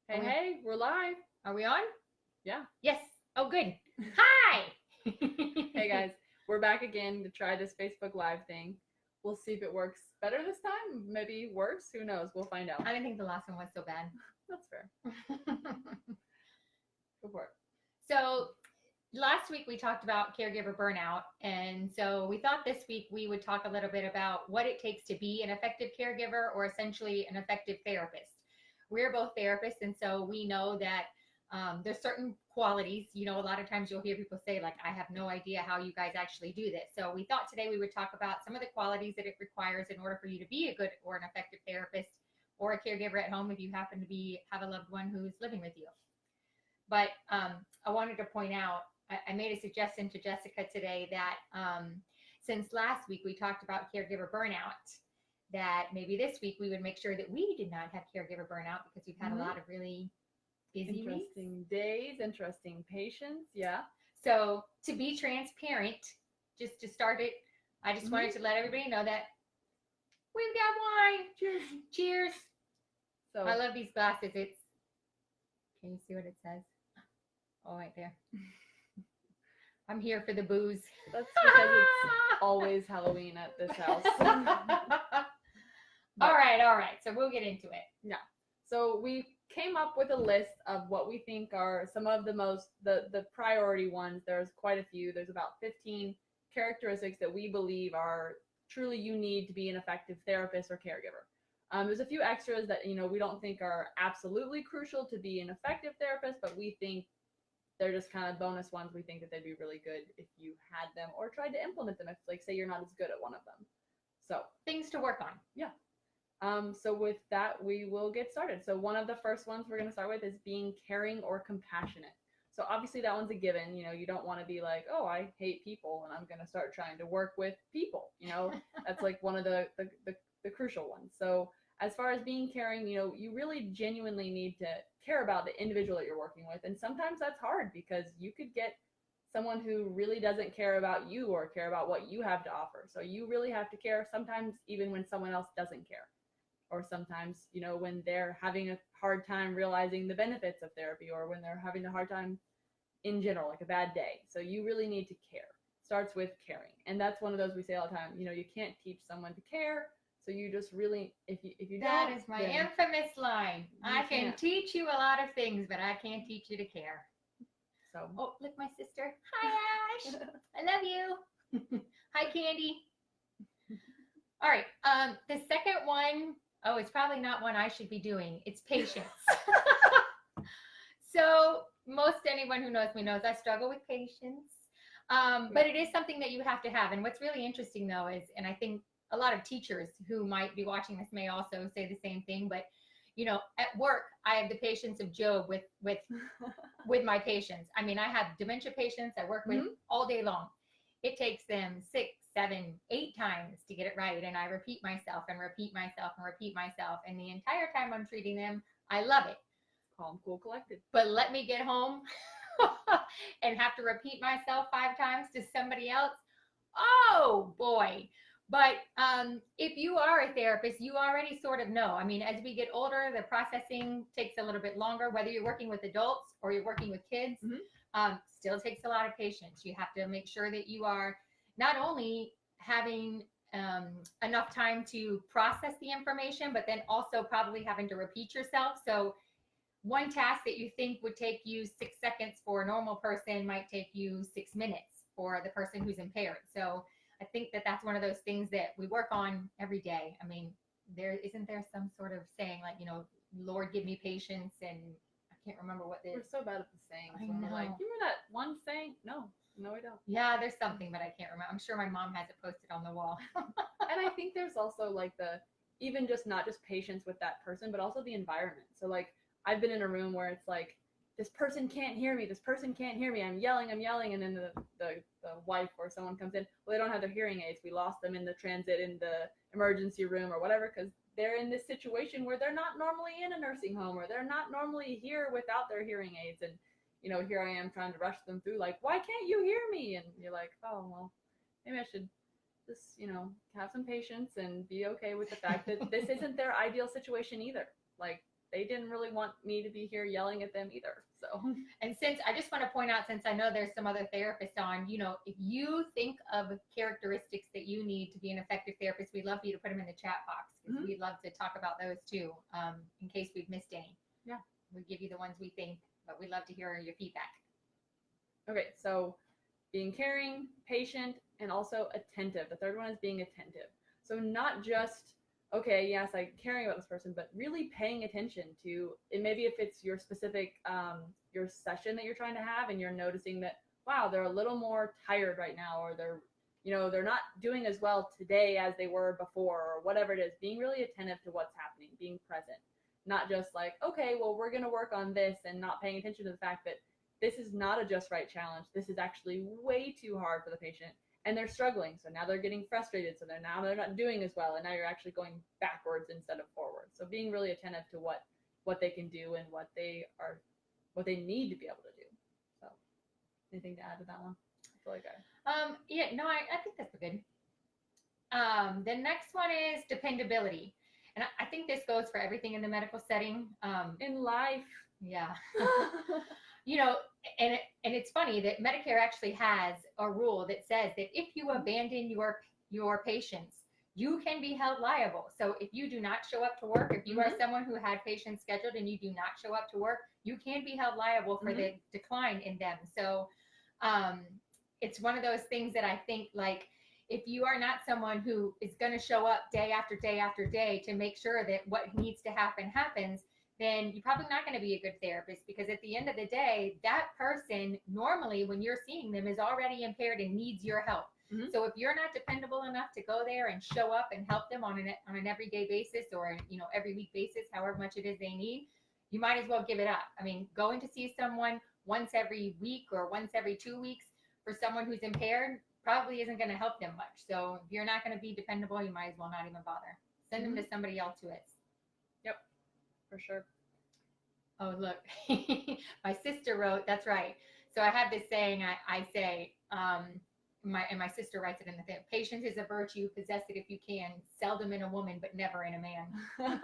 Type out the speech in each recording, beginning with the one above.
Hey, we're live. Are we on? Yeah. Yes. Oh, good. Hi. Hey guys, we're back again to try this Facebook Live thing. We'll see if it works better this time. Maybe worse. Who knows? We'll find out. I didn't think the last one was so bad. That's fair. Go for it. So last week we talked about caregiver burnout. And so we thought this week we would talk a little bit about what it takes to be an effective caregiver or essentially an effective therapist. We're both therapists. And so we know that there's certain qualities, a lot of times you'll hear people say, like, I have no idea how you guys actually do this. So we thought today we would talk about some of the qualities that it requires in order for you to be a good or an effective therapist or a caregiver at home if you happen to have a loved one who's living with you. But I wanted to point out, I made a suggestion to Jessica today that since last week we talked about caregiver burnout, that maybe this week we would make sure that we did not have caregiver burnout because we've had a lot of really busy Interesting weeks. days, interesting patients. Yeah. So to be transparent, just to start it, I just wanted to let everybody know that we've got wine. Cheers. Cheers. So I love these glasses. Can you see what it says? Oh, right there. I'm here for the booze. that's because it's always Halloween at this house. All right. So we'll get into it. Yeah. So we came up with a list of what we think are some of the priority ones. There's quite a few. There's about 15 characteristics that we believe are truly you need to be an effective therapist or caregiver. There's a few extras that we don't think are absolutely crucial to be an effective therapist, but we think they're just kind of bonus ones. We think that they'd be really good if you had them or tried to implement them if, like, say you're not as good at one of them. So things to work on. Yeah. So with that, we will get started. So one of the first ones we're going to start with is being caring or compassionate. So obviously that one's a given. You don't want to be like, oh, I hate people and I'm going to start trying to work with people. That's like one of the crucial ones. So as far as being caring, you really genuinely need to care about the individual that you're working with. And sometimes that's hard because you could get someone who really doesn't care about you or care about what you have to offer. So you really have to care sometimes even when someone else doesn't care. Or sometimes, when they're having a hard time realizing the benefits of therapy or when they're having a hard time in general, like a bad day. So you really need to care. Starts with caring. And that's one of those we say all the time, you can't teach someone to care. So you just really, if you that don't. That is my infamous line. I can teach you a lot of things, but I can't teach you to care. So. Oh, look, my sister. Hi, Ash. I love you. Hi, Candy. All right. The second one, it's probably not one I should be doing. It's patience. So most anyone who knows me knows I struggle with patience. But it is something that you have to have. And what's really interesting, though, is, and I think a lot of teachers who might be watching this may also say the same thing, but at work, I have the patience of Job with my patients. I mean, I have dementia patients I work with all day long. It takes them 6, 7, 8 times to get it right. And I repeat myself and repeat myself and repeat myself. And the entire time I'm treating them, I love it. Calm, cool, collected. But let me get home and have to repeat myself 5 times to somebody else. Oh, boy. But if you are a therapist, you already sort of know. I mean, as we get older, the processing takes a little bit longer, whether you're working with adults or you're working with kids. Still takes a lot of patience. You have to make sure that you are not only having enough time to process the information, but then also probably having to repeat yourself. So one task that you think would take you 6 seconds for a normal person might take you 6 minutes for the person who's impaired. So I think that that's one of those things that we work on every day. I mean, isn't there some sort of saying like, Lord, give me patience, and I can't remember what We're so bad at the sayings. I when know. We're like, you remember that one saying? No, we don't. Yeah, there's something, but I can't remember. I'm sure my mom has it posted on the wall. And I think there's also like even just not just patience with that person, but also the environment. So like I've been in a room where it's like, this person can't hear me. This person can't hear me. I'm yelling. And then the wife or someone comes in. Well, they don't have their hearing aids. We lost them in the transit, in the emergency room or whatever, because they're in this situation where they're not normally in a nursing home or they're not normally here without their hearing aids. And, here I am trying to rush them through like, why can't you hear me? And you're like, oh, well, maybe I should just, have some patience and be okay with the fact that this isn't their ideal situation either. Like, they didn't really want me to be here yelling at them either. So, and since I just want to point out, since I know there's some other therapists on, if you think of characteristics that you need to be an effective therapist, we'd love for you to put them in the chat box, because we'd love to talk about those too, in case we've missed any. Yeah. We'll give you the ones we think, but we'd love to hear your feedback. Okay, so being caring, patient, and also attentive. The third one is being attentive. So not just, okay, yes, I'm caring about this person, but really paying attention to, and maybe if it's your specific, your session that you're trying to have, and you're noticing that, wow, they're a little more tired right now, or they're not doing as well today as they were before, or whatever it is, being really attentive to what's happening, being present, not just like, okay, well, we're going to work on this, and not paying attention to the fact that this is not a just right challenge. This is actually way too hard for the patient, and they're struggling. So now they're getting frustrated. So they're not doing as well. And now you're actually going backwards instead of forward. So being really attentive to what they can do and what they need to be able to do. So anything to add to that one? I feel like I think that's good. The next one is dependability. And I think this goes for everything in the medical setting. In life. Yeah. And it's funny that Medicare actually has a rule that says that if you abandon your patients, you can be held liable. So if you do not show up to work, if you are someone who had patients scheduled and you do not show up to work, you can be held liable for the decline in them. So it's one of those things that I think, like, if you are not someone who is going to show up day after day after day to make sure that what needs to happen happens, then you're probably not going to be a good therapist, because at the end of the day, that person normally, when you're seeing them, is already impaired and needs your help. So if you're not dependable enough to go there and show up and help them on an everyday basis, or every week basis, however much it is they need, you might as well give it up. I mean, going to see someone once every week or once every 2 weeks for someone who's impaired probably isn't going to help them much. So if you're not going to be dependable, you might as well not even bother. Send them to somebody else who is. Yep. For sure. Oh, look, my sister wrote, that's right. So I have this saying, I say, my sister writes it in the thing: patience is a virtue, possess it if you can, seldom in a woman, but never in a man.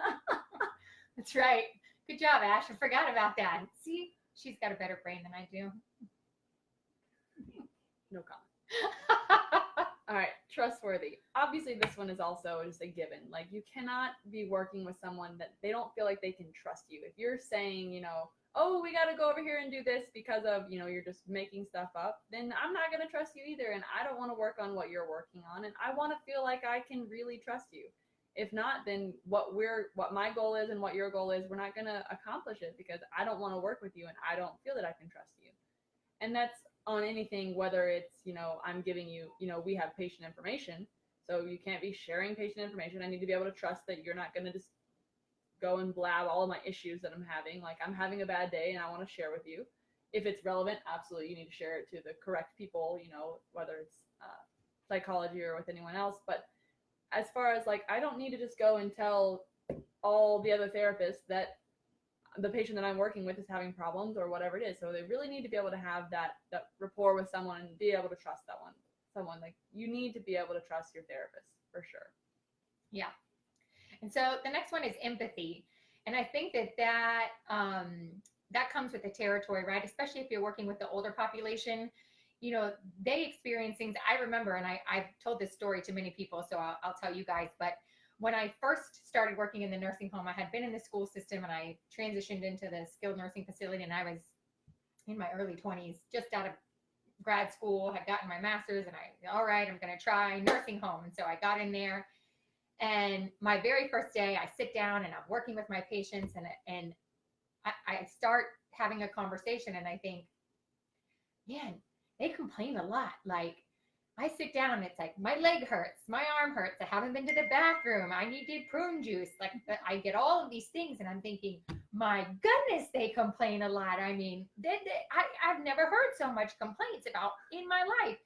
That's right. Good job, Ash. I forgot about that. See, she's got a better brain than I do. No comment. All right, trustworthy. Obviously, this one is also just a given. Like, you cannot be working with someone that they don't feel like they can trust you. If you're saying, oh, we got to go over here and do this because of, you're just making stuff up, then I'm not going to trust you either. And I don't want to work on what you're working on. And I want to feel like I can really trust you. If not, then what my goal is and what your goal is, we're not going to accomplish it, because I don't want to work with you and I don't feel that I can trust you. And that's on anything, whether it's, I'm giving you, we have patient information, so you can't be sharing patient information. I need to be able to trust that you're not going to just go and blab all of my issues that I'm having. Like, I'm having a bad day and I want to share with you. If it's relevant, absolutely, you need to share it to the correct people, whether it's psychology or with anyone else. But as far as, like, I don't need to just go and tell all the other therapists that the patient that I'm working with is having problems or whatever it is. So they really need to be able to have that rapport with someone and be able to trust someone. Like, you need to be able to trust your therapist for sure. Yeah. And so the next one is empathy. And I think that comes with the territory, right? Especially if you're working with the older population, they experience things. I remember, and I've told this story to many people, so I'll tell you guys, but when I first started working in the nursing home, I had been in the school system and I transitioned into the skilled nursing facility, and I was in my early 20s, just out of grad school, had gotten my master's, and all right, I'm going to try nursing home. And so I got in there, and my very first day, I sit down and I'm working with my patients, and I start having a conversation, and I think, man, they complain a lot. Like, I sit down and it's like, my leg hurts, my arm hurts, I haven't been to the bathroom, I needed prune juice. Like, I get all of these things, and I'm thinking, my goodness, they complain a lot. I mean, I've never heard so much complaints about in my life.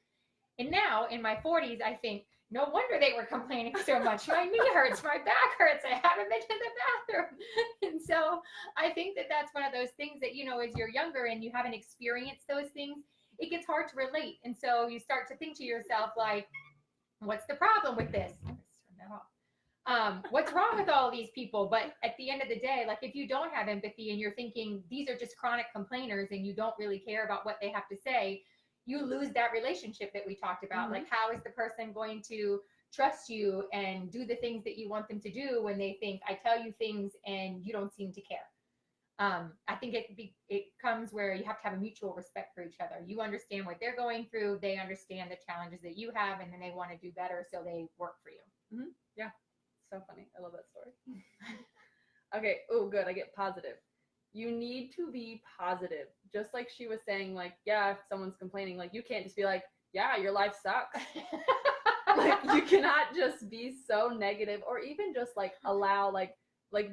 And now in my 40s, I think, no wonder they were complaining so much. My knee hurts, my back hurts, I haven't been to the bathroom. And so I think that's one of those things that, as you're younger and you haven't experienced those things, it gets hard to relate. And so you start to think to yourself, like, what's the problem with this? Let's turn that off. What's wrong with all these people? But at the end of the day, like if you don't have empathy and you're thinking these are just chronic complainers and you don't really care about what they have to say, you lose that relationship that we talked about. Like, how is the person going to trust you and do the things that you want them to do when they think I tell you things and you don't seem to care? I think it comes where you have to have a mutual respect for each other. You understand what they're going through, they understand the challenges that you have, and then they want to do better, so they work for you. Yeah, so funny. I love that story. Okay. Oh, good. I get positive. You need to be positive. Just like she was saying, like, yeah, if someone's complaining, like, you can't just be like, yeah, your life sucks. Like, you cannot just be so negative, or even just like allow like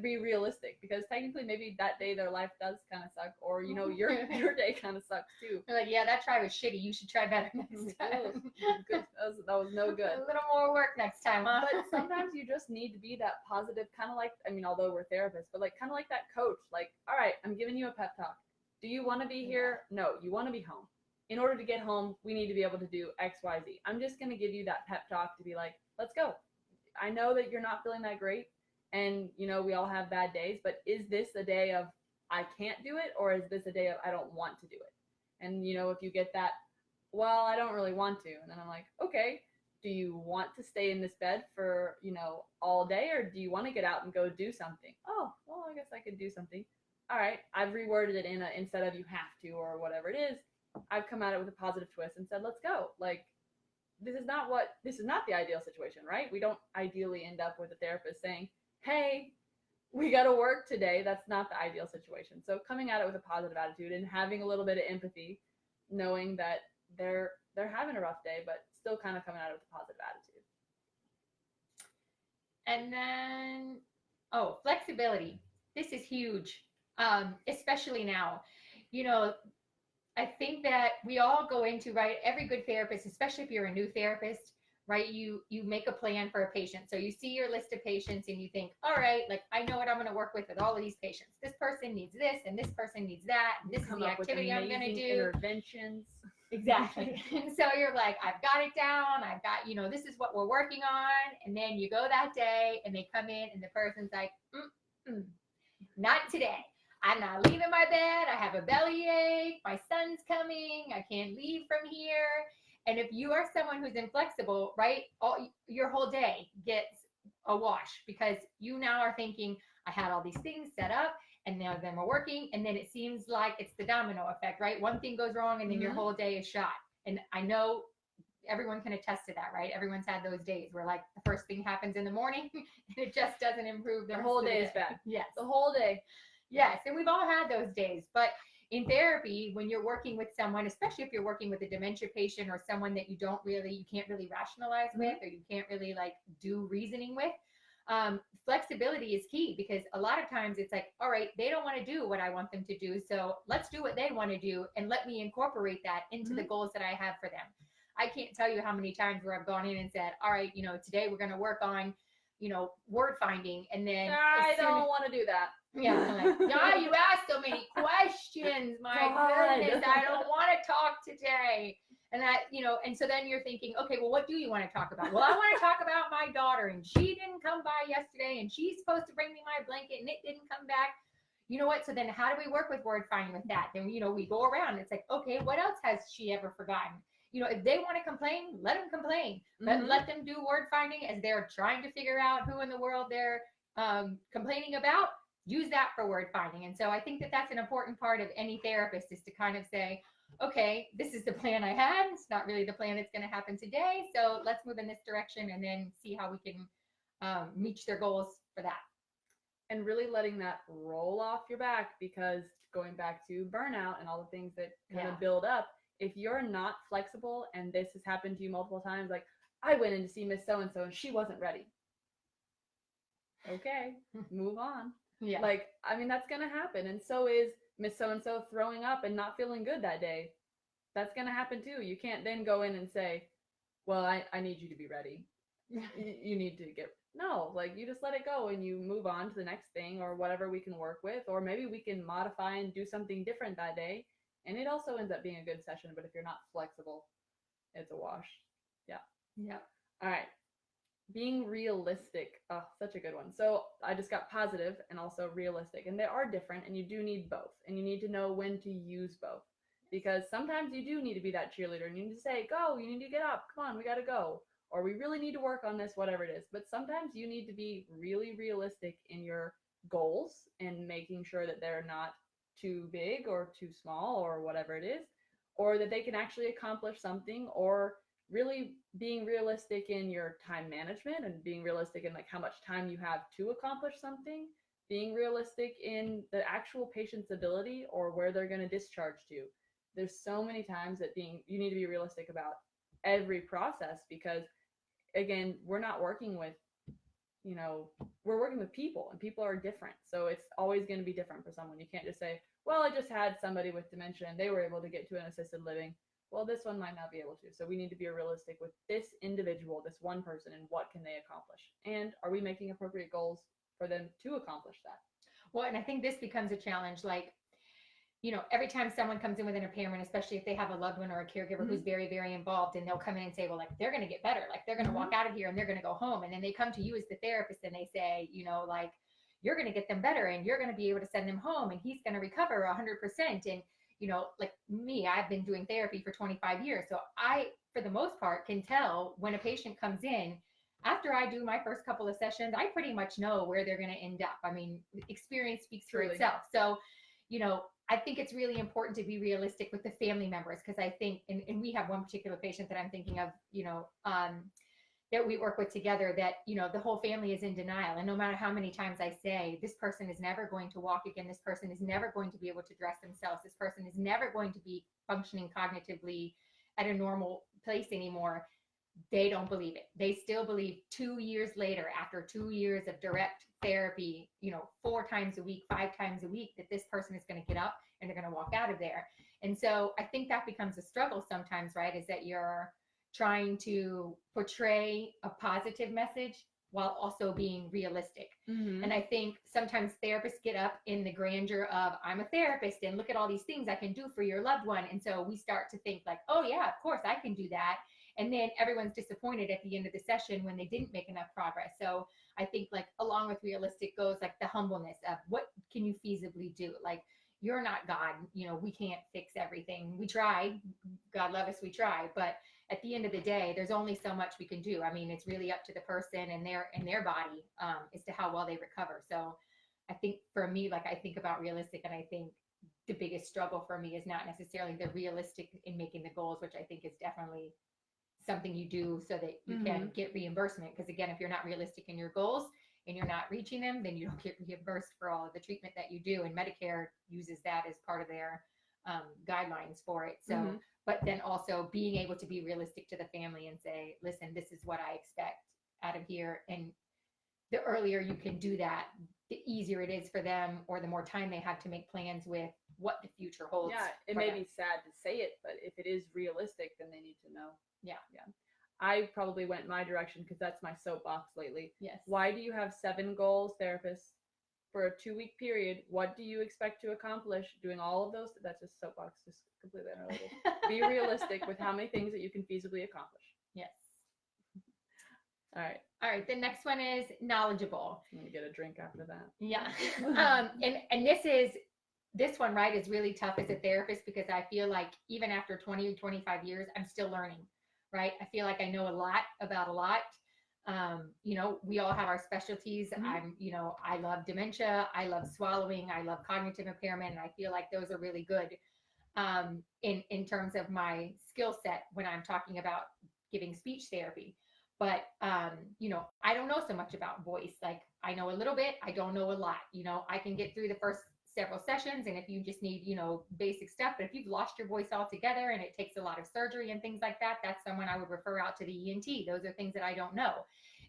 be realistic, because technically maybe that day their life does kind of suck, or you know your day kind of sucks too. You're like, yeah, that try was shitty. You should try better next time. Good. That was no good. A little more work next time, huh? But sometimes you just need to be that positive, kind of like, I mean, although we're therapists, but like kind of like that coach. Like, all right, I'm giving you a pep talk. Do you want to be here? No, you want to be home. In order to get home, we need to be able to do X, Y, Z. I'm just going to give you that pep talk to be like, let's go. I know that you're not feeling that great. And, you know, we all have bad days, but is this a day of I can't do it, or is this a day of I don't want to do it? And, you know, if you get that, well, I don't really want to. And then I'm like, okay, do you want to stay in this bed for, you know, all day, or do you want to get out and go do something? Oh, well, I guess I could do something. All right, I've reworded it instead of you have to or whatever it is, I've come at it with a positive twist and said, let's go. Like, this is not the ideal situation, right? We don't ideally end up with a therapist saying, hey, we got to work today. That's not the ideal situation. So coming at it with a positive attitude and having a little bit of empathy, knowing that they're having a rough day, but still kind of coming at it with a positive attitude. And then, flexibility. This is huge, especially now. You know, I think that we all go into, right, every good therapist, especially if you're a new therapist, right, you make a plan for a patient. So you see your list of patients and you think, all right, like, I know what I'm going to work with all of these patients. This person needs this and this person needs that. And this is the activity I'm going to do. Interventions. Exactly. And so you're like, I've got it down. I've got, you know, this is what we're working on. And then you go that day and they come in and the person's like, not today. I'm not leaving my bed. I have a bellyache. My son's coming. I can't leave from here. And if you are someone who's inflexible, right, your whole day gets a wash, because you now are thinking, I had all these things set up and now them are working. And then it seems like it's the domino effect, right? One thing goes wrong and then your whole day is shot. And I know everyone can attest to that, right? Everyone's had those days where like the first thing happens in the morning and it just doesn't improve. The whole day is bad. Yes. The whole day. Yes. And we've all had those days. But in therapy, when you're working with someone, especially if you're working with a dementia patient or someone that you can't really rationalize with, or you can't really like do reasoning with, flexibility is key, because a lot of times it's like, all right, they don't want to do what I want them to do. So let's do what they want to do and let me incorporate that into the goals that I have for them. I can't tell you how many times where I've gone in and said, all right, you know, today we're going to work on, you know, word finding. And then I don't want to do that. Yeah, I'm like, yeah, you asked so many questions. My goodness, I don't want to talk today. And that, you know, and so then you're thinking, okay, well, what do you want to talk about? Well, I want to talk about my daughter, and she didn't come by yesterday, and she's supposed to bring me my blanket, and it didn't come back. You know what? So then how do we work with word finding with that? Then, you know, we go around. It's like, okay, what else has she ever forgotten? You know, if they want to complain, let them complain. Let them do word finding as they're trying to figure out who in the world they're complaining about. Use that for word finding. And so I think that that's an important part of any therapist, is to kind of say, okay, this is the plan I had. It's not really the plan that's going to happen today. So let's move in this direction and then see how we can reach their goals for that. And really letting that roll off your back, because going back to burnout and all the things that kind of build up, if you're not flexible, and this has happened to you multiple times, like, I went in to see Miss So-and-so and she wasn't ready. Okay, move on. Yeah. Like, I mean, that's going to happen. And so is Miss So-and-so throwing up and not feeling good that day. That's going to happen too. You can't then go in and say, well, I need you to be ready. You need to no, like, you just let it go and you move on to the next thing, or whatever we can work with, or maybe we can modify and do something different that day. And it also ends up being a good session. But if you're not flexible, it's a wash. Yeah. Yeah. All right. being realistic. Oh, such a good one. So I just got positive and also realistic, and they are different, and you do need both, and you need to know when to use both, because sometimes you do need to be that cheerleader, and you need to say, go, you need to get up, come on, we got to go, or we really need to work on this, whatever it is. But sometimes you need to be really realistic in your goals and making sure that they're not too big or too small or whatever it is, or that they can actually accomplish something, or really being realistic in your time management and being realistic in like how much time you have to accomplish something, being realistic in the actual patient's ability or where they're going to discharge to. There's so many times that you need to be realistic about every process, because again, we're not working with, we're working with people, and people are different. So it's always going to be different for someone. You can't just say, well, I just had somebody with dementia and they were able to get to an assisted living. Well, this one might not be able to. So we need to be realistic with this individual, this one person, and what can they accomplish? And are we making appropriate goals for them to accomplish that? Well, and I think this becomes a challenge. Like, every time someone comes in with an impairment, especially if they have a loved one or a caregiver who's very, very involved, and they'll come in and say, well, like, they're going to get better. Like, they're going to walk out of here and they're going to go home. And then they come to you as the therapist and they say, like, you're going to get them better and you're going to be able to send him home and he's going to recover 100%. And, like me, I've been doing therapy for 25 years. So I, for the most part, can tell when a patient comes in. After I do my first couple of sessions, I pretty much know where they're going to end up. I mean, experience speaks for itself. So, I think it's really important to be realistic with the family members, because I think, and we have one particular patient that I'm thinking of, that we work with together, that, the whole family is in denial. And no matter how many times I say, this person is never going to walk again, this person is never going to be able to dress themselves, this person is never going to be functioning cognitively at a normal place anymore, they don't believe it. They still believe 2 years later, after 2 years of direct therapy, 4 times a week, 5 times a week, that this person is going to get up and they're going to walk out of there. And so I think that becomes a struggle sometimes, right? Is that you're trying to portray a positive message while also being realistic. And I think sometimes therapists get up in the grandeur of, I'm a therapist and look at all these things I can do for your loved one. And so we start to think like, oh yeah, of course I can do that. And then everyone's disappointed at the end of the session when they didn't make enough progress. So I think, like, along with realistic goes like the humbleness of, what can you feasibly do? Like, you're not God, we can't fix everything. We try, God love us, we try, but at the end of the day, there's only so much we can do. I mean, it's really up to the person and their body as to how well they recover. So I think for me, like, I think about realistic, and I think the biggest struggle for me is not necessarily the realistic in making the goals, which I think is definitely something you do so that you can get reimbursement. Because again, if you're not realistic in your goals and you're not reaching them, then you don't get reimbursed for all of the treatment that you do. And Medicare uses that as part of their guidelines for it. So, but then also being able to be realistic to the family and say, listen, this is what I expect out of here. And the earlier you can do that, the easier it is for them, or the more time they have to make plans with what the future holds. Yeah, it may be sad to say it, but if it is realistic, then they need to know. Yeah. I probably went my direction because that's my soapbox lately. Yes. Why do you have 7 goals, therapists, for a 2-week period? What do you expect to accomplish doing all of those? That's just soapbox, just completely unrelated. Be realistic with how many things that you can feasibly accomplish. Yes. All right. The next one is knowledgeable. I'm gonna get a drink after that. Yeah. And this one, right, is really tough as a therapist, because I feel like even after 20 or 25 years, I'm still learning, right? I feel like I know a lot about a lot. We all have our specialties. I love dementia. I love swallowing. I love cognitive impairment. And I feel like those are really good in terms of my skill set when I'm talking about giving speech therapy. But, I don't know so much about voice. Like, I know a little bit, I don't know a lot. I can get through the first several sessions, and if you just need, basic stuff, but if you've lost your voice altogether and it takes a lot of surgery and things like that, that's someone I would refer out to the ENT. Those are things that I don't know.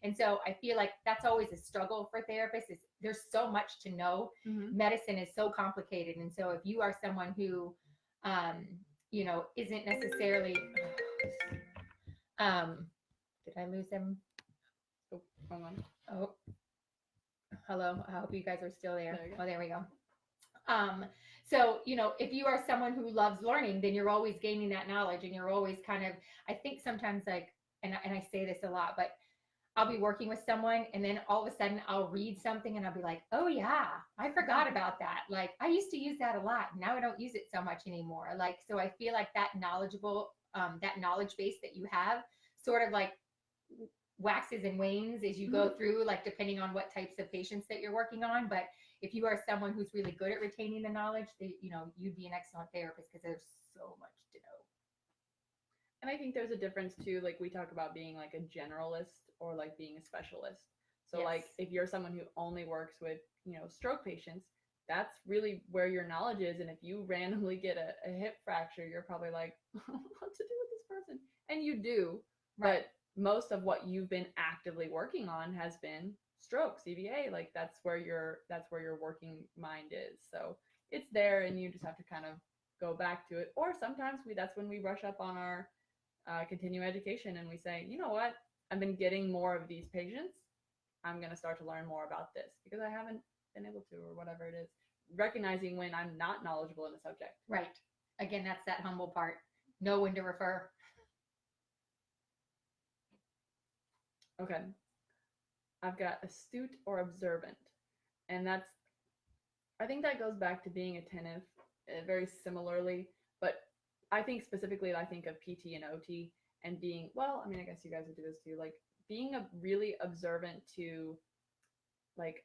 And so I feel like that's always a struggle for therapists. There's so much to know. Medicine is so complicated. And so if you are someone who, isn't necessarily, did I lose him? Oh, hold on. Oh, hello. I hope you guys are still there. There we go. So, if you are someone who loves learning, then you're always gaining that knowledge, and you're always kind of, I think sometimes, like, and I say this a lot, but I'll be working with someone and then all of a sudden I'll read something and I'll be like, oh yeah, I forgot about that. Like I used to use that a lot. Now I don't use it so much anymore. Like, so I feel like that knowledge base that you have sort of like waxes and wanes as you go through, like depending on what types of patients that you're working on. But if you are someone who's really good at retaining the knowledge, you'd be an excellent therapist because there's so much to know. And I think there's a difference too, like we talk about being like a generalist or like being a specialist. So Yes. like if you're someone who only works with, stroke patients, that's really where your knowledge is. And if you randomly get a hip fracture, you're probably like, what to do with this person? And you do, Right. but most of what you've been actively working on has been stroke, CVA. Like that's where your working mind is. So it's there, and you just have to kind of go back to it. Or sometimes that's when we brush up on our continuing education and we say, you know what, I've been getting more of these patients. I'm going to start to learn more about this because I haven't been able to, or whatever it is. Recognizing when I'm not knowledgeable in a subject. Right. Again, that's that humble part. Know when to refer. Okay. I've got astute or observant. And I think that goes back to being attentive very similarly. But I think specifically, I think of PT and OT and being, well, I mean, I guess you guys would do this too, like being really observant to like,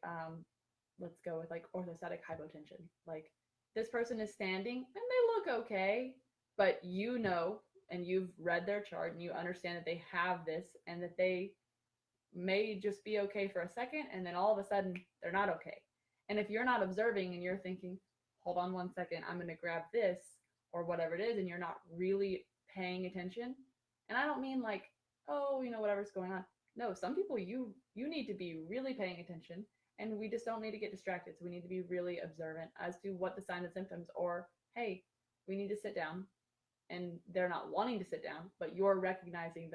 let's go with like orthostatic hypotension. Like this person is standing and they look okay, but and you've read their chart and you understand that they have this and that they may just be okay for a second and then all of a sudden they're not okay. And if you're not observing and you're thinking, hold on 1 second, I'm going to grab this or whatever it is, and you're not really paying attention. And I don't mean like, oh, whatever's going on. No, some people you need to be really paying attention, and we just don't need to get distracted. So we need to be really observant as to what the signs and symptoms, or hey, we need to sit down, and they're not wanting to sit down, but you're recognizing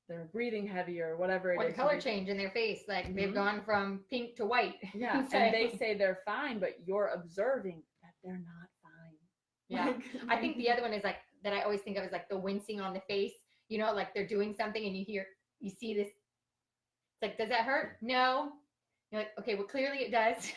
they're breathing heavier, or whatever it is. Or the color change in their face, like they've gone from pink to white. Yeah, and they say they're fine, but you're observing that they're not fine. Yeah. I think the other one is like, that I always think of is like the wincing on the face, like they're doing something and you see this. It's like, does that hurt? No. You're like, okay, well, clearly it does.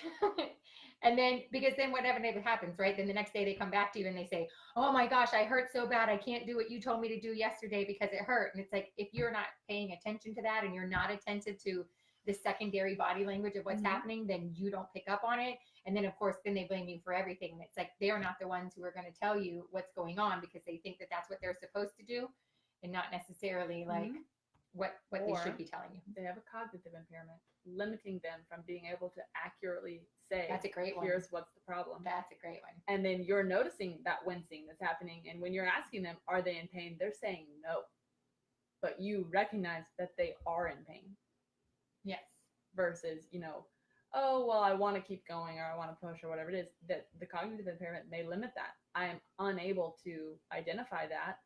And then, because then whatever happens, right? Then the next day they come back to you and they say, oh my gosh, I hurt so bad. I can't do what you told me to do yesterday because it hurt. And it's like, if you're not paying attention to that and you're not attentive to the secondary body language of what's happening, then you don't pick up on it. And then of course, then they blame you for everything. And it's like, they're not the ones who are going to tell you what's going on because they think that that's what they're supposed to do and not necessarily like what they should be telling you. They have a cognitive impairment, limiting them from being able to accurately say, that's a great one. Here's what's the problem. That's a great one. And then you're noticing that wincing that's happening. And when you're asking them, are they in pain? They're saying no. But you recognize that they are in pain. Yes. Versus, oh, well, I want to keep going or I want to push or whatever it is. That the cognitive impairment may limit that. I am unable to identify that,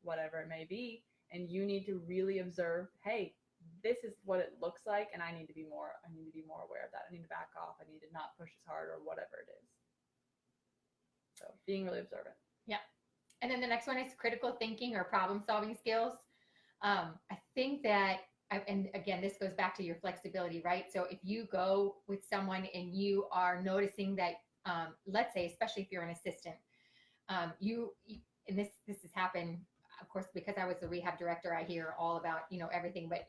whatever it may be. And you need to really observe, hey, this is what it looks like, and I need to be more aware of that. I need to back off. I need to not push as hard or whatever it is. So being really observant. Yeah. And then the next one is critical thinking or problem solving skills. I think that, and again, this goes back to your flexibility, right? So if you go with someone and you are noticing that, let's say, especially if you're an assistant, and this has happened, of course, because I was the rehab director, I hear all about, everything, but,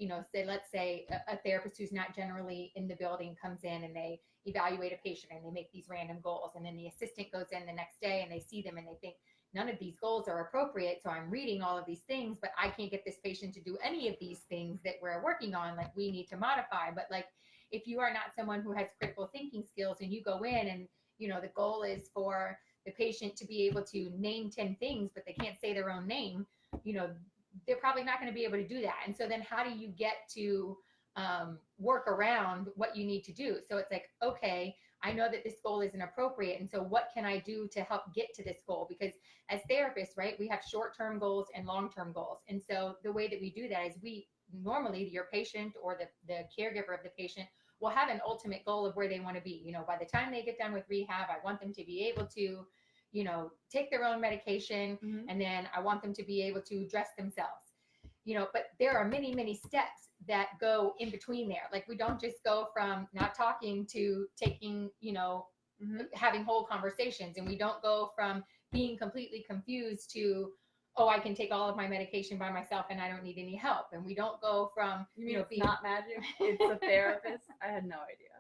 let's say a therapist who's not generally in the building comes in and they evaluate a patient and they make these random goals. And then the assistant goes in the next day and they see them and they think none of these goals are appropriate. So I'm reading all of these things, but I can't get this patient to do any of these things that we're working on. Like we need to modify, but like, if you are not someone who has critical thinking skills and you go in and, the goal is for the patient to be able to name 10 things, but they can't say their own name, they're probably not going to be able to do that. And so then how do you get to work around what you need to do? So it's like, okay, I know that this goal isn't appropriate. And so what can I do to help get to this goal? Because as therapists, right, we have short-term goals and long-term goals. And so the way that we do that is we normally, your patient or the caregiver of the patient will have an ultimate goal of where they want to be. By the time they get done with rehab, I want them to be able to take their own medication. And then I want them to be able to dress themselves, but there are many, many steps that go in between there. Like we don't just go from not talking to taking, having whole conversations, and we don't go from being completely confused to, oh, I can take all of my medication by myself and I don't need any help. And we don't go from, You mean it's not magic? It's a therapist? I had no idea.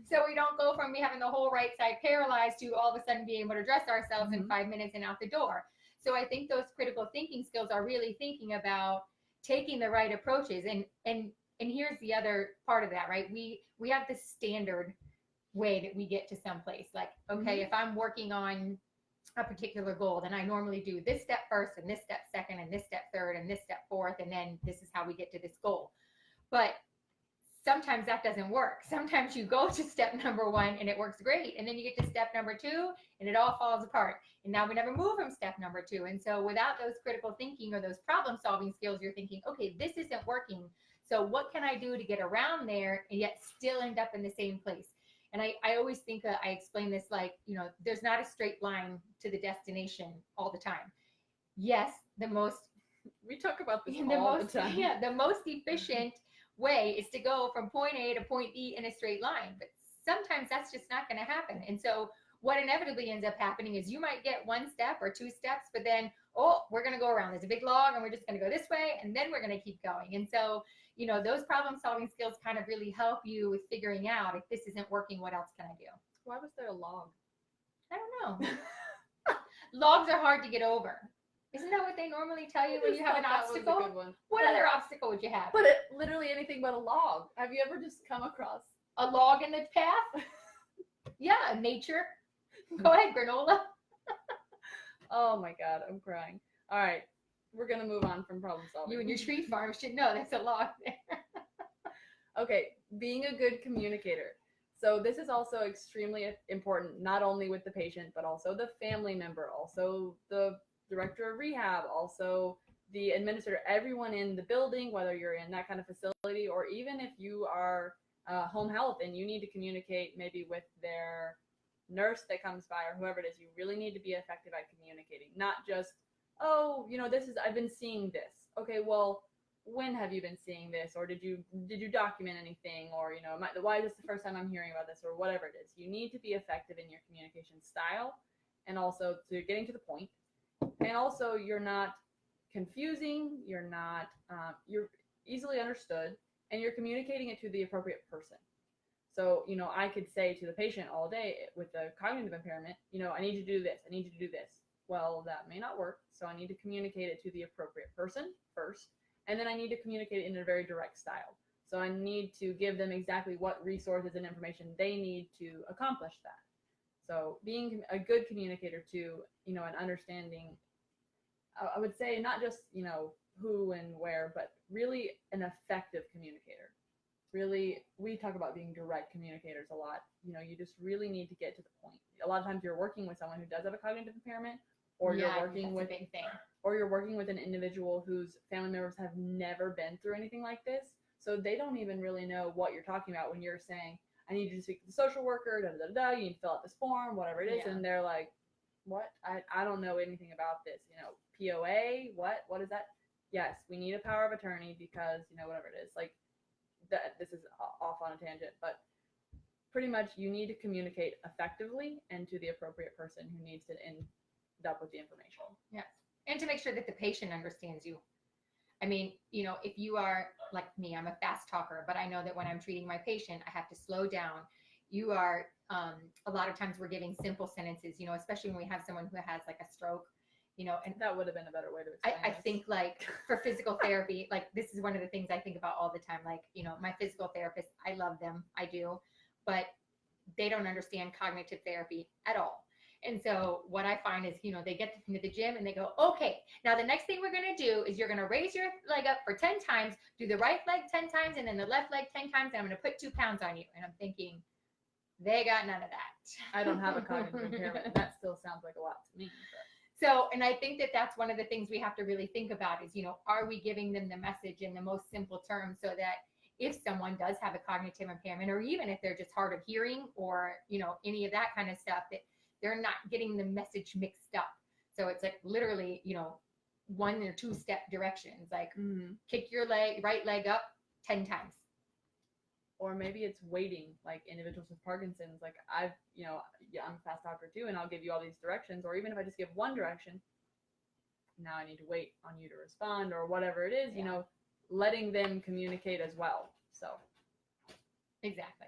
So we don't go from me having the whole right side paralyzed to all of a sudden being able to dress ourselves in 5 minutes and out the door. So I think those critical thinking skills are really thinking about taking the right approaches. And here's the other part of that, right? We have this standard way that we get to someplace. Like, okay, if I'm working on a particular goal, then I normally do this step first and this step second and this step third and this step fourth, and then this is how we get to this goal. But sometimes that doesn't work. Sometimes you go to step number 1 and it works great, and then you get to step number 2 and it all falls apart, and now we never move from step number 2. And so without those critical thinking or those problem solving skills, you're thinking, okay, this isn't working, so what can I do to get around there and yet still end up in the same place? And I always think I explain this like, there's not a straight line to the destination all the time. Yes, we talk about this all the time. Yeah, the most efficient way is to go from point A to point B in a straight line, but sometimes that's just not going to happen. And so what inevitably ends up happening is you might get 1 step or 2 steps, but then, we're going to go around. There's a big log and we're just going to go this way, and then we're going to keep going. And so, those problem solving skills kind of really help you with figuring out, if this isn't working, what else can I do? Why was there a log? I don't know. Logs are hard to get over. Isn't that what they normally tell you when you have an obstacle? Was a good one. What other obstacle would you have? But literally anything but a log. Have you ever just come across a log in the path? Yeah, nature. Go ahead, granola. Oh my God, I'm crying. All right, we're going to move on from problem solving. You and your tree farm should know there's a log there. Okay, being a good communicator. So this is also extremely important, not only with the patient, but also the family member, also the director of rehab, also the administrator, everyone in the building, whether you're in that kind of facility, or even if you are home health and you need to communicate maybe with their nurse that comes by or whoever it is, you really need to be effective at communicating, not just, I've been seeing this. Okay, well, when have you been seeing this? Or did you document anything? Or, why is this the first time I'm hearing about this, or whatever it is? You need to be effective in your communication style, and also to getting to the point. And also you're not confusing, you're easily understood, and you're communicating it to the appropriate person. So, I could say to the patient all day with the cognitive impairment, I need you to do this, I need you to do this. Well, that may not work. So I need to communicate it to the appropriate person first. And then I need to communicate it in a very direct style. So I need to give them exactly what resources and information they need to accomplish that. So being a good communicator too, and understanding, I would say not just, who and where, but really an effective communicator. Really, we talk about being direct communicators a lot. You just really need to get to the point. A lot of times you're working with someone who does have a cognitive impairment, or you're working with a big thing. Or you're working with an individual whose family members have never been through anything like this. So they don't even really know what you're talking about when you're saying, I need you to speak to the social worker, you need to fill out this form, whatever it is. Yeah. And they're like, what? I don't know anything about this. POA, what is that? Yes, we need a power of attorney because, whatever it is. Like, this is off on a tangent, but pretty much you need to communicate effectively and to the appropriate person who needs to end up with the information. Yes. And to make sure that the patient understands you. I mean, if you are like me, I'm a fast talker, but I know that when I'm treating my patient, I have to slow down. You are, a lot of times we're giving simple sentences, especially when we have someone who has like a stroke, and that would have been a better way to explain I think like for physical therapy, like this is one of the things I think about all the time. Like, my physical therapist, I love them. I do, but they don't understand cognitive therapy at all. And so what I find is, they get into the gym and they go, okay, now the next thing we're going to do is you're going to raise your leg up for 10 times, do the right leg 10 times, and then the left leg 10 times, and I'm going to put 2 pounds on you. And I'm thinking, they got none of that. I don't have a cognitive impairment. That still sounds like a lot to me. But. So, and I think that that's one of the things we have to really think about is, are we giving them the message in the most simple terms so that if someone does have a cognitive impairment, or even if they're just hard of hearing or, any of that kind of stuff, that they're not getting the message mixed up. So it's like literally, 1 or 2 step directions, like kick your right leg up 10 times. Or maybe it's waiting, like individuals with Parkinson's, like I've, yeah, I'm a fast talker too, and I'll give you all these directions, or even if I just give one direction, now I need to wait on you to respond, or whatever it is, letting them communicate as well. So. Exactly.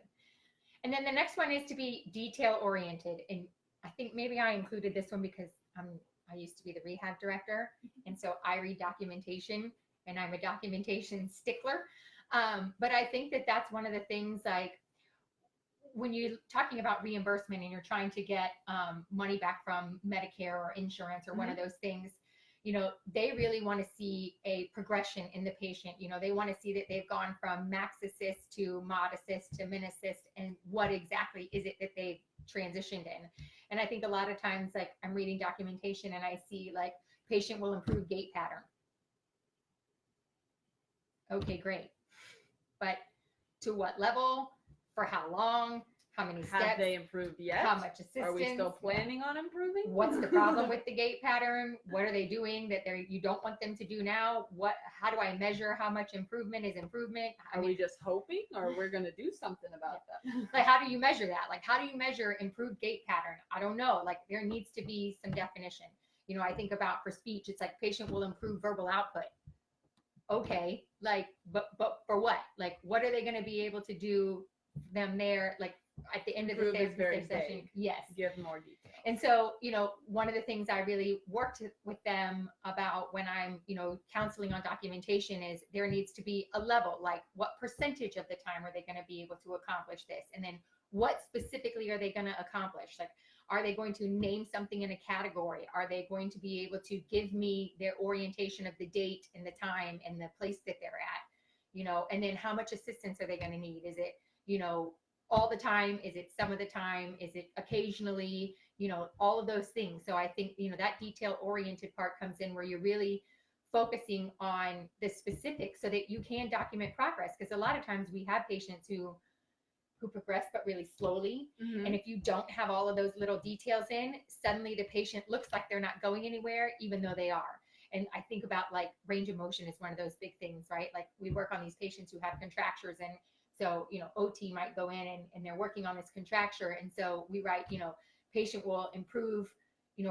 And then the next one is to be detail oriented. And I think maybe I included this one because I used to be the rehab director. And so I read documentation and I'm a documentation stickler. But I think that that's one of the things, like when you're talking about reimbursement and you're trying to get money back from Medicare or insurance or one of those things, they really want to see a progression in the patient. They want to see that they've gone from max assist to mod assist to min assist, and what exactly is it that they've transitioned in. And I think a lot of times, like I'm reading documentation and I see like patient will improve gait pattern. Okay, great. But to what level? For how long? How many steps? Have they improved yet? How much assistance? Are we still planning on improving? What's the problem with the gait pattern? What are they doing that you don't want them to do now? How do I measure how much improvement is improvement? Are we just hoping, or we're going to do something about that? Like, how do you measure that? Like, how do you measure improved gait pattern? I don't know. Like, there needs to be some definition. I think about for speech, it's like patient will improve verbal output. Okay, like, but for what? Like, what are they going to be able to do them there? Like, at the end of the session, yes, give more detail. And so, one of the things I really worked with them about when I'm, counseling on documentation is there needs to be a level, like what percentage of the time are they going to be able to accomplish this? And then what specifically are they going to accomplish? Like, are they going to name something in a category? Are they going to be able to give me their orientation of the date and the time and the place that they're at? And then how much assistance are they going to need? Is it, all the time? Is it some of the time? Is it occasionally? All of those things. So I think, that detail oriented part comes in where you're really focusing on the specifics so that you can document progress. Because a lot of times we have patients who progress, but really slowly. Mm-hmm. And if you don't have all of those little details in, suddenly the patient looks like they're not going anywhere, even though they are. And I think about like range of motion is one of those big things, right? Like we work on these patients who have contractures, and so, OT might go in and they're working on this contracture. And so we write, patient will improve,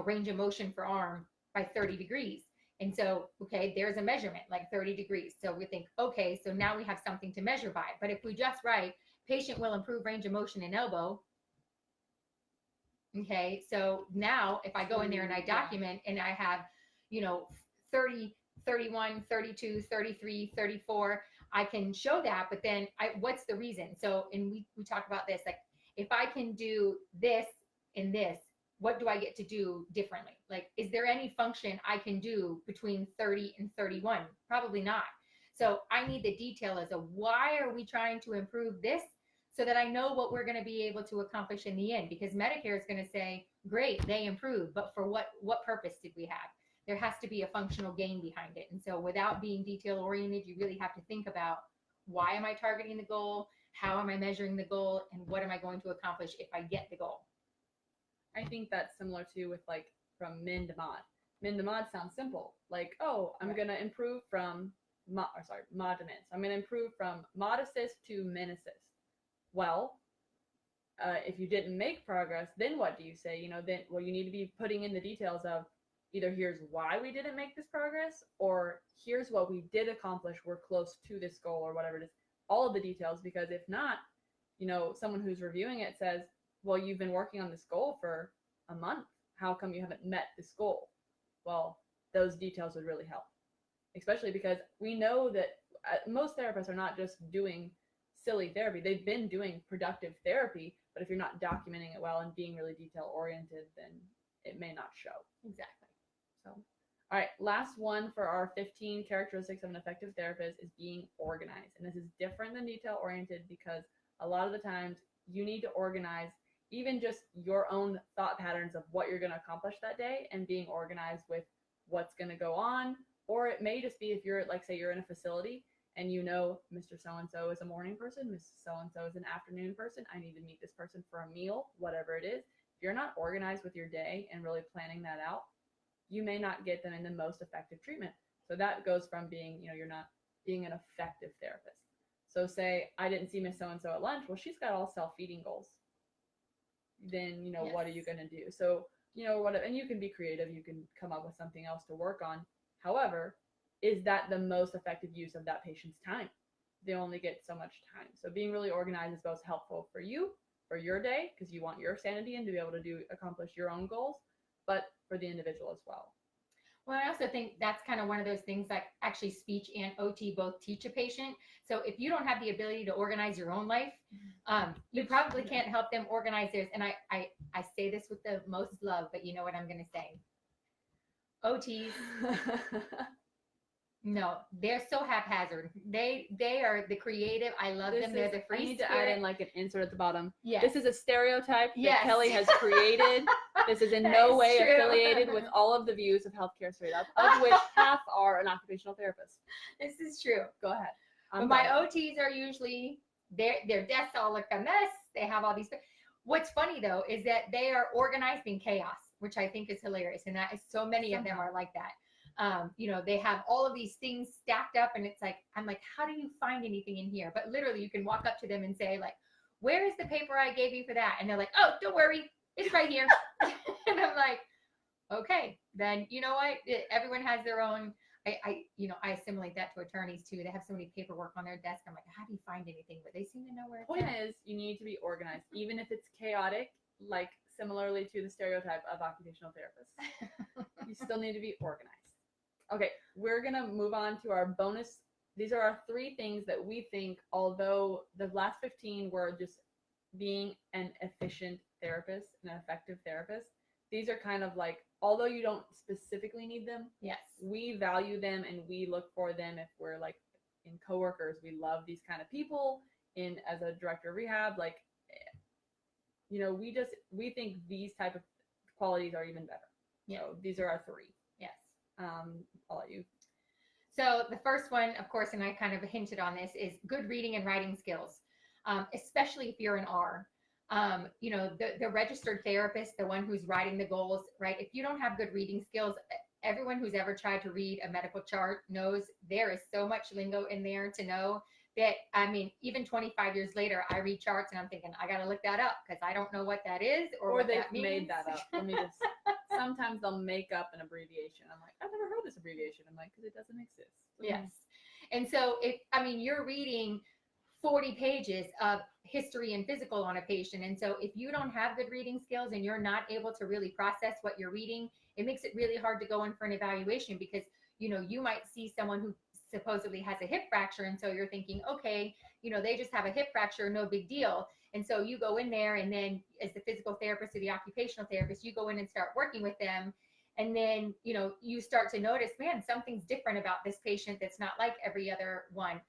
range of motion for arm by 30 degrees. And so, okay, there's a measurement like 30 degrees. So we think, okay, so now we have something to measure by. But if we just write patient will improve range of motion in elbow. Okay, so now if I go in there and I document and I have, 30, 31, 32, 33, 34, I can show that, but then what's the reason? So, and we talk about this, like if I can do this and this, what do I get to do differently? Like, is there any function I can do between 30 and 31? Probably not. So I need the detail as to why are we trying to improve this so that I know what we're going to be able to accomplish in the end, because Medicare is going to say, great, they improved, but for what purpose did we have? There has to be a functional gain behind it. And so without being detail oriented, you really have to think about, why am I targeting the goal? How am I measuring the goal? And what am I going to accomplish if I get the goal? I think that's similar to with like from min to mod. Min to mod sounds simple. Like, oh, I'm going to improve from mod to min. So I'm going to improve from mod assist to min assist. Well, if you didn't make progress, then what do you say? Then, well, you need to be putting in the details of, either here's why we didn't make this progress, or here's what we did accomplish. We're close to this goal, or whatever it is. All of the details, because if not, someone who's reviewing it says, well, you've been working on this goal for a month. How come you haven't met this goal? Well, those details would really help, especially because we know that most therapists are not just doing silly therapy. They've been doing productive therapy, but if you're not documenting it well and being really detail oriented, then it may not show. Exactly. So, all right, last one for our 15 characteristics of an effective therapist is being organized. And this is different than detail oriented because a lot of the times you need to organize even just your own thought patterns of what you're going to accomplish that day, and being organized with what's going to go on. Or it may just be if you're, like, say you're in a facility and Mr. So-and-so is a morning person, Mrs. So-and-so is an afternoon person. I need to meet this person for a meal, whatever it is. If you're not organized with your day and really planning that out, you may not get them in the most effective treatment. So that goes from being, you're not being an effective therapist. So say I didn't see Miss So-and-so at lunch. Well, she's got all self-feeding goals. Then, what are you going to do? So, and you can be creative. You can come up with something else to work on. However, is that the most effective use of that patient's time? They only get so much time. So being really organized is both helpful for you, for your day, because you want your sanity and to be able to accomplish your own goals, but for the individual as well. Well, I also think that's kind of one of those things that actually speech and OT both teach a patient. So if you don't have the ability to organize your own life, you probably can't help them organize theirs. And I say this with the most love, but you know what I'm going to say. OTs, no, they're so haphazard. They are the creative. I love them. They're the free I need spirit. to add in like an insert at the bottom. Yes. This is a stereotype that Yes. Kelly has created. This is in no way affiliated with all of the views of healthcare straight up, of which half are an occupational therapist. This is true. Go ahead. But my OTs are usually, their desks all look a mess. They have all these. What's funny though is that they are organized in chaos, which I think is hilarious. And that is so many of them are like that. They have all of these things stacked up and it's like, I'm like, how do you find anything in here? But literally you can walk up to them and say like, where is the paper I gave you for that? And they're like, oh, don't worry. It's right here. And I'm like, okay, then you know what? Everyone has their own, I assimilate that to attorneys too. They have so many paperwork on their desk. I'm like, how do you find anything? But they seem to know where it's at. The point is, you need to be organized, even if it's chaotic, like similarly to the stereotype of occupational therapists. You still need to be organized. Okay, we're going to move on to our bonus. These are our 3 things that we think, although the last 15 were just being an efficient therapist, an effective therapist, these are kind of like, although you don't specifically need them, yes, we value them and we look for them if we're like in coworkers. We love these kind of people. As a director of rehab, like, we think these type of qualities are even better. Yeah. So these are our 3. Yes. I'll let you. So the first one, of course, and I kind of hinted on this, is good reading and writing skills, especially if you're an R. The registered therapist, the one who's writing the goals, right? If you don't have good reading skills, everyone who's ever tried to read a medical chart knows there is so much lingo in there to know that, even 25 years later, I read charts and I'm thinking, I got to look that up because I don't know what that is or what that means. Or they've made that up. Let me just, sometimes they'll make up an abbreviation. I'm like, I've never heard this abbreviation. I'm like, because it doesn't exist. Yes. And so you're reading 40 pages of history and physical on a patient. And so if you don't have good reading skills and you're not able to really process what you're reading, it makes it really hard to go in for an evaluation because, you might see someone who supposedly has a hip fracture. And so you're thinking, okay, they just have a hip fracture, no big deal. And so you go in there and then as the physical therapist or the occupational therapist, you go in and start working with them. And then, you start to notice, man, something's different about this patient that's not like every other one.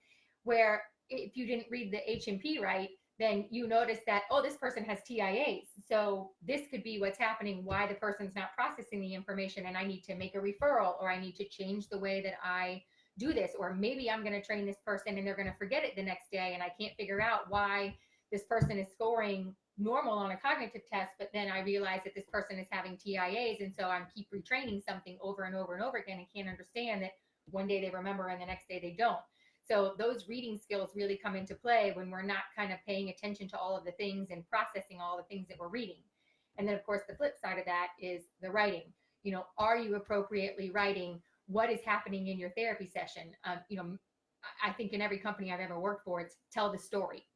Where if you didn't read the H&P right, then you notice that, oh, this person has TIAs. So this could be what's happening, why the person's not processing the information. And I need to make a referral or I need to change the way that I do this. Or maybe I'm going to train this person and they're going to forget it the next day. And I can't figure out why this person is scoring normal on a cognitive test, but then I realize that this person is having TIAs. And so I keep retraining something over and over and over again and can't understand that one day they remember and the next day they don't. So those reading skills really come into play when we're not kind of paying attention to all of the things and processing all the things that we're reading. And then of course, the flip side of that is the writing. Are you appropriately writing what is happening in your therapy session? I think in every company I've ever worked for, it's tell the story.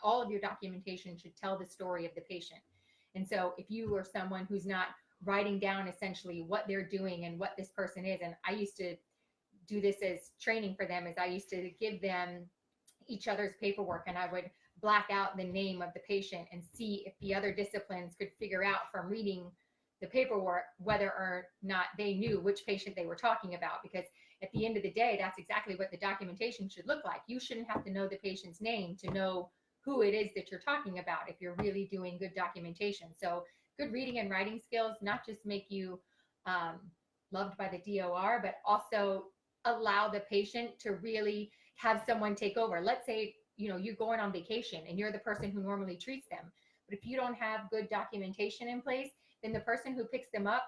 All of your documentation should tell the story of the patient. And so if you are someone who's not writing down essentially what they're doing and what this person is, and I used to do this as training for them, is I used to give them each other's paperwork and I would black out the name of the patient and see if the other disciplines could figure out from reading the paperwork whether or not they knew which patient they were talking about. Because at the end of the day, that's exactly what the documentation should look like. You shouldn't have to know the patient's name to know who it is that you're talking about if you're really doing good documentation. So good reading and writing skills not just make you loved by the DOR, but also allow the patient to really have someone take over. Let's say, you're going on vacation and you're the person who normally treats them. But if you don't have good documentation in place, then the person who picks them up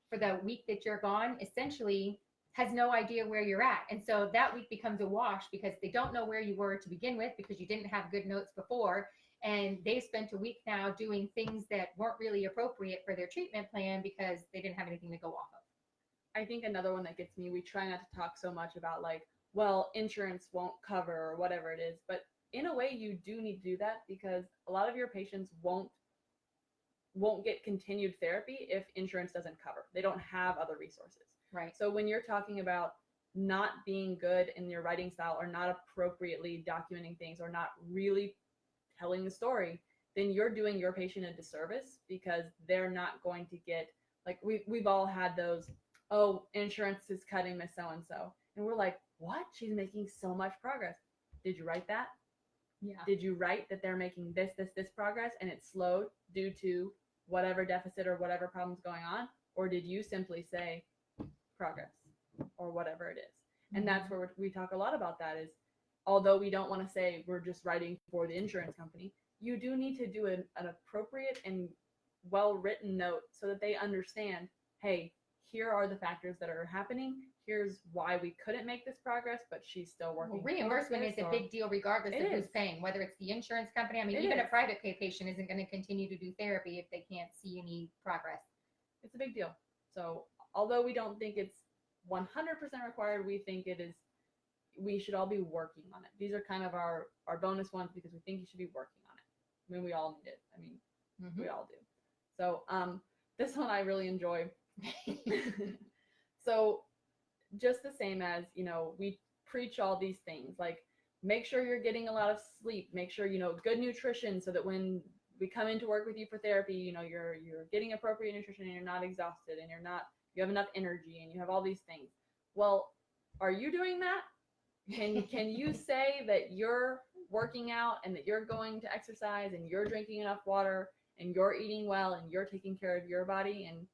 for the week that you're gone essentially has no idea where you're at. And so that week becomes a wash because they don't know where you were to begin with because you didn't have good notes before. And they spent a week now doing things that weren't really appropriate for their treatment plan because they didn't have anything to go off of. I think another one that gets me, we try not to talk so much about like, well, insurance won't cover or whatever it is, but in a way you do need to do that because a lot of your patients won't get continued therapy if insurance doesn't cover. They don't have other resources. Right. So when you're talking about not being good in your writing style or not appropriately documenting things or not really telling the story, then you're doing your patient a disservice because they're not going to get, like we've all had those, oh, insurance is cutting Miss So-and-so. And we're like, what? She's making so much progress. Did you write that? Yeah. Did you write that they're making this progress and it's slowed due to whatever deficit or whatever problem's going on? Or did you simply say progress or whatever it is? And that's where we talk a lot about that is, although we don't want to say we're just writing for the insurance company, you do need to do an appropriate and well-written note so that they understand, hey, here are the factors that are happening. Here's why we couldn't make this progress, but she's still working. Well, reimbursement is a big deal regardless of who's paying, whether it's the insurance company. I mean, even a private pay patient isn't going to continue to do therapy if they can't see any progress. It's a big deal. So although we don't think it's 100% required, we think it is, we should all be working on it. These are kind of our bonus ones because we think you should be working on it. I mean, we all need it. I mean, we all do. So this one I really enjoy. So just the same as, you know, we preach all these things, like make sure you're getting a lot of sleep, make sure, you know, good nutrition so that when we come in to work with you for therapy, you know, you're getting appropriate nutrition and you're not exhausted and you have enough energy and you have all these things. Well, are you doing that? Can you say that you're working out and that you're going to exercise and you're drinking enough water and you're eating well and you're taking care of your body? And,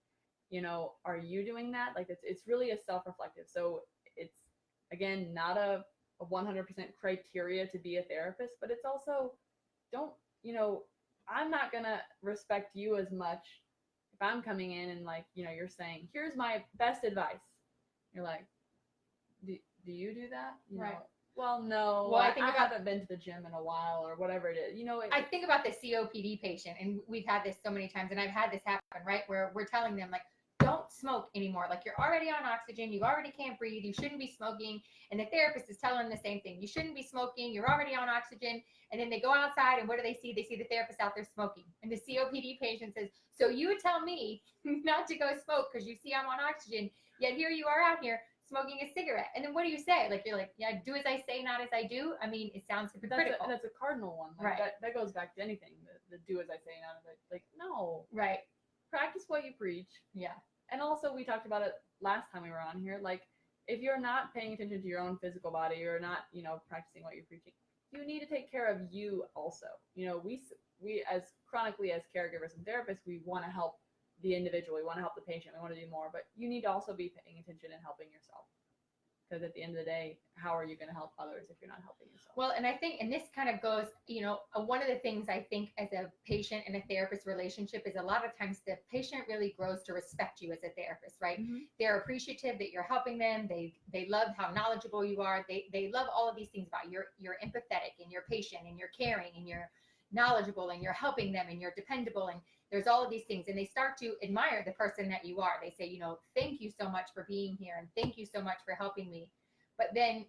you know, are you doing that? Like it's really a self-reflective. So it's, again, not a 100% criteria to be a therapist, but it's also, don't, you know, I'm not going to respect you as much if I'm coming in and, like, you know, you're saying, here's my best advice. You're like, do you do that? You know, well, no, well, I haven't been to the gym in a while or whatever it is. You know, I think about the COPD patient, and we've had this so many times, and I've had this happen, right, where we're telling them, like, don't smoke anymore. Like, you're already on oxygen. You already can't breathe. You shouldn't be smoking. And the therapist is telling them the same thing. You shouldn't be smoking. You're already on oxygen. And then they go outside, and what do they see? They see the therapist out there smoking. And the COPD patient says, so you would tell me not to go smoke because you see I'm on oxygen, yet here you are out here smoking a cigarette. And then what do you say? Like, you're like, yeah, do as I say, not as I do. I mean, it sounds hypocritical. That's a cardinal one. Like, right. That goes back to anything. The do as I say, not as I, like, no. Right. Practice what you preach. Yeah. And also, we talked about it last time we were on here. Like, if you're not paying attention to your own physical body, you're not, you know, practicing what you're preaching, you need to take care of you also. You know, we as chronically as caregivers and therapists, we want to help the individual. We want to help the patient. We want to do more. But you need to also be paying attention and helping yourself. Because at the end of the day, how are you going to help others if you're not helping yourself? Well, and I think, and this kind of goes, you know, one of the things I think as a patient and a therapist relationship is a lot of times the patient really grows to respect you as a therapist, right? Mm-hmm. They're appreciative that you're helping them. They love how knowledgeable you are. They love all of these things about you. You're empathetic and you're patient and you're caring and you're knowledgeable and you're helping them and you're dependable, and there's all of these things, and they start to admire the person that you are. They say, you know, thank you so much for being here and thank you so much for helping me. But then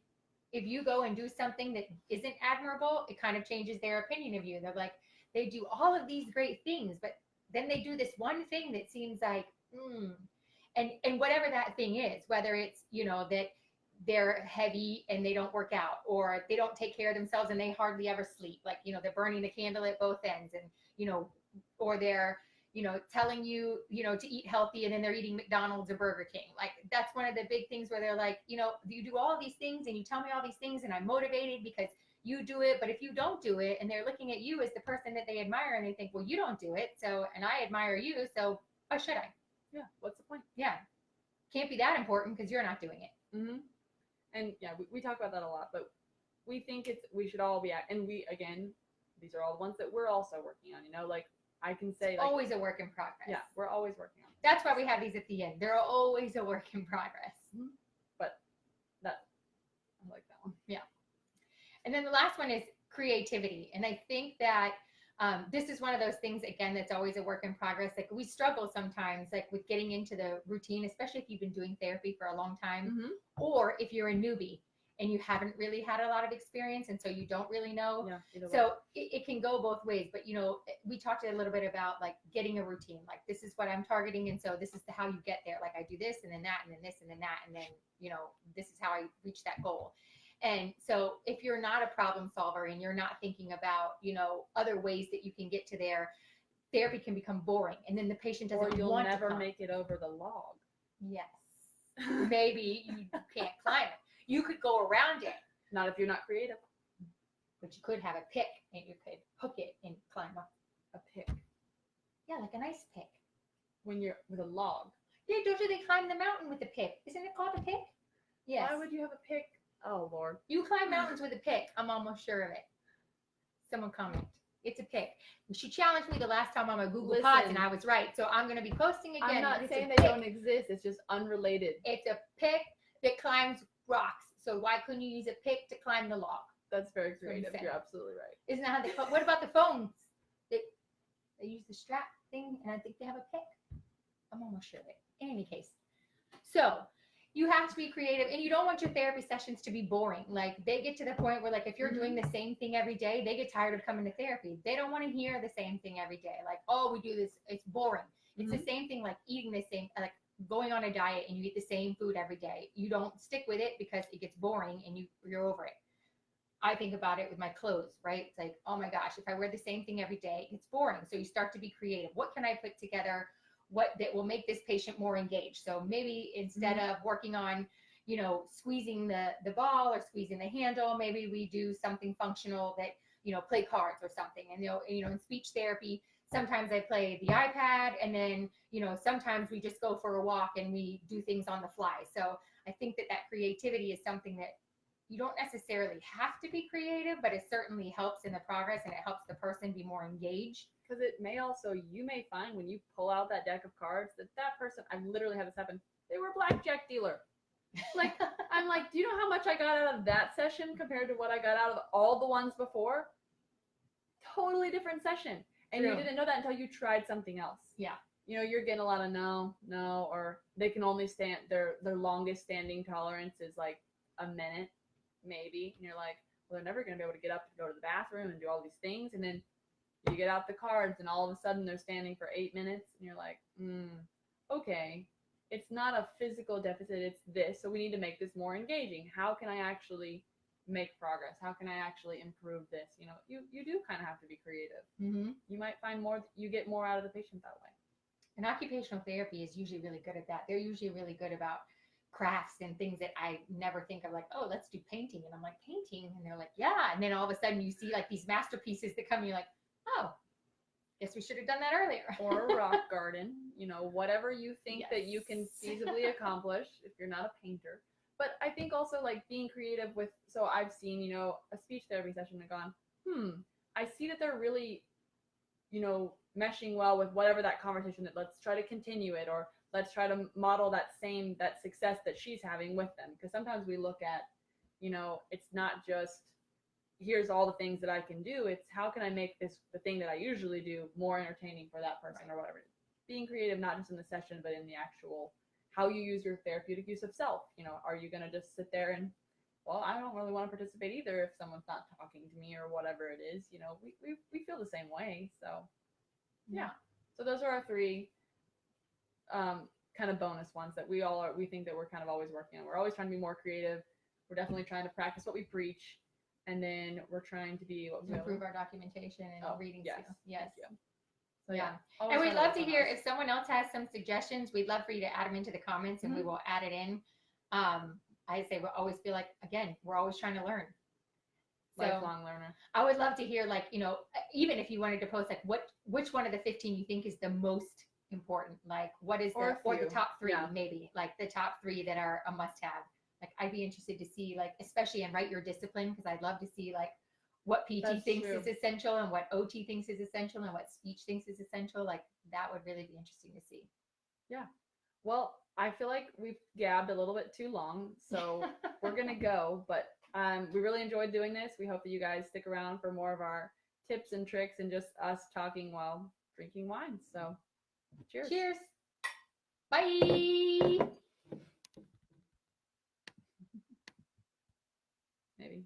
if you go and do something that isn't admirable, it kind of changes their opinion of you. They're like, they do all of these great things, but then they do this one thing that seems like and whatever that thing is, whether it's, you know, that they're heavy and they don't work out, or they don't take care of themselves and they hardly ever sleep. Like, you know, they're burning the candle at both ends, and, you know, or they're, you know, telling you, you know, to eat healthy and then they're eating McDonald's or Burger King. Like, that's one of the big things where they're like, you know, you do all these things and you tell me all these things and I'm motivated because you do it. But if you don't do it, and they're looking at you as the person that they admire, and they think, well, you don't do it. So, and I admire you. So why should I? Yeah. What's the point? Yeah. Can't be that important because you're not doing it. Mm-hmm. And yeah, we talk about that a lot, but we think we should all be and we, again, these are all the ones that we're also working on, you know, like I can say, like, always a work in progress. Yeah, we're always working on it. That's why we have these at the end. They're always a work in progress. Mm-hmm. But And then the last one is creativity. And I think that this is one of those things, again, that's always a work in progress. Like we struggle sometimes, like with getting into the routine, especially if you've been doing therapy for a long time, or if you're a newbie and you haven't really had a lot of experience. And so you don't really know. Yeah, so it can go both ways. But, we talked a little bit about like getting a routine, like this is what I'm targeting. And so this is how you get there. Like I do this and then that, and then this and then that. And then, this is how I reach that goal. And so if you're not a problem solver and you're not thinking about, other ways that you can get to there, therapy can become boring. And then the patient doesn't or you'll want never to come. make it over the log. Yes. Maybe you can't climb it. You could go around it. Not if you're not creative. But you could have a pick and you could hook it and climb up. A pick. Yeah, like a nice pick. When you're with a log. Yeah, don't they climb the mountain with a pick? Isn't it called a pick? Yes. Why would you have a pick? Oh, Lord. You climb mountains with a pick. I'm almost sure of it. Someone comment. It's a pick. She challenged me the last time on my Google Pods, and I was right. So I'm going to be posting again. I'm not saying they don't exist. It's just unrelated. It's a pick that climbs rocks. So why couldn't you use a pick to climb the log? That's very creative. You're absolutely right. Isn't that how they? What about the phones? They use the strap thing, and I think they have a pick. I'm almost sure of it. In any case, so you have to be creative, and you don't want your therapy sessions to be boring. Like they get to the point where, like, if you're doing the same thing every day, they get tired of coming to therapy. They don't want to hear the same thing every day. Like, oh, we do this. It's boring. It's the same thing, like eating the same, like going on a diet and you eat the same food every day. You don't stick with it because it gets boring and you're over it. I think about it with my clothes, right? It's like, oh my gosh, if I wear the same thing every day, it's boring. So you start to be creative. What can I put together that will make this patient more engaged? So maybe instead of working on, squeezing the ball or squeezing the handle, maybe we do something functional that, play cards or something. And, in speech therapy, sometimes I play the iPad, and then, sometimes we just go for a walk and we do things on the fly. So I think that creativity is something that you don't necessarily have to be creative, but it certainly helps in the progress, and it helps the person be more engaged. Because it may also, you may find when you pull out that deck of cards that person, I've literally had this happen, they were a blackjack dealer. Like, I'm like, do you know how much I got out of that session compared to what I got out of all the ones before? Totally different session. And you didn't know that until you tried something else. Yeah. You're getting a lot of no, or they can only stand, their longest standing tolerance is like a minute, maybe. And you're like, well, they're never going to be able to get up and go to the bathroom and do all these things. And then you get out the cards and all of a sudden they're standing for 8 minutes and you're like, okay, it's not a physical deficit, it's this. So we need to make this more engaging. How can I actually make progress? How can I actually improve this? You do kind of have to be creative. You might find you get more out of the patient that way. And occupational therapy is usually really good at that. They're usually really good about crafts and things that I never think of, like, oh, let's do painting. And I'm like, painting? And they're like, yeah. And then all of a sudden you see like these masterpieces that come and you're like, oh, guess we should have done that earlier. Or a rock garden, whatever you think that you can feasibly accomplish if you're not a painter. But I think also like being creative with, so I've seen, a speech therapy session and gone, I see that they're really, meshing well with whatever that conversation, that let's try to continue it, or let's try to model that success that she's having with them. Because sometimes we look at, it's not just, here's all the things that I can do. It's how can I make this, the thing that I usually do, more entertaining for that person, or whatever it is. Being creative, not just in the session, but in the actual, how you use your therapeutic use of self. Are you going to just sit there and, well, I don't really want to participate either if someone's not talking to me or whatever it is. We feel the same way. So yeah. So those are our 3 kind of bonus ones that we think that we're kind of always working on. We're always trying to be more creative. We're definitely trying to practice what we preach. And then we're trying to be improve our documentation and reading skills. Yes. So yeah. And we'd love to hear if someone else has some suggestions. We'd love for you to add them into the comments, and we will add it in. I say we always feel like, again, we're always trying to learn. Lifelong learner. I would love to hear, like, even if you wanted to post, like, which one of the 15 you think is the most important? Like, what is or the top 3, maybe, like the top 3 that are a must-have. Like, I'd be interested to see, like, especially in Write Your Discipline, because I'd love to see, like, what PT thinks is essential and what OT thinks is essential and what speech thinks is essential. Like, that would really be interesting to see. Yeah. Well, I feel like we've gabbed a little bit too long, so we're going to go. But We really enjoyed doing this. We hope that you guys stick around for more of our tips and tricks and just us talking while drinking wine. So, cheers. Cheers. Bye. Maybe.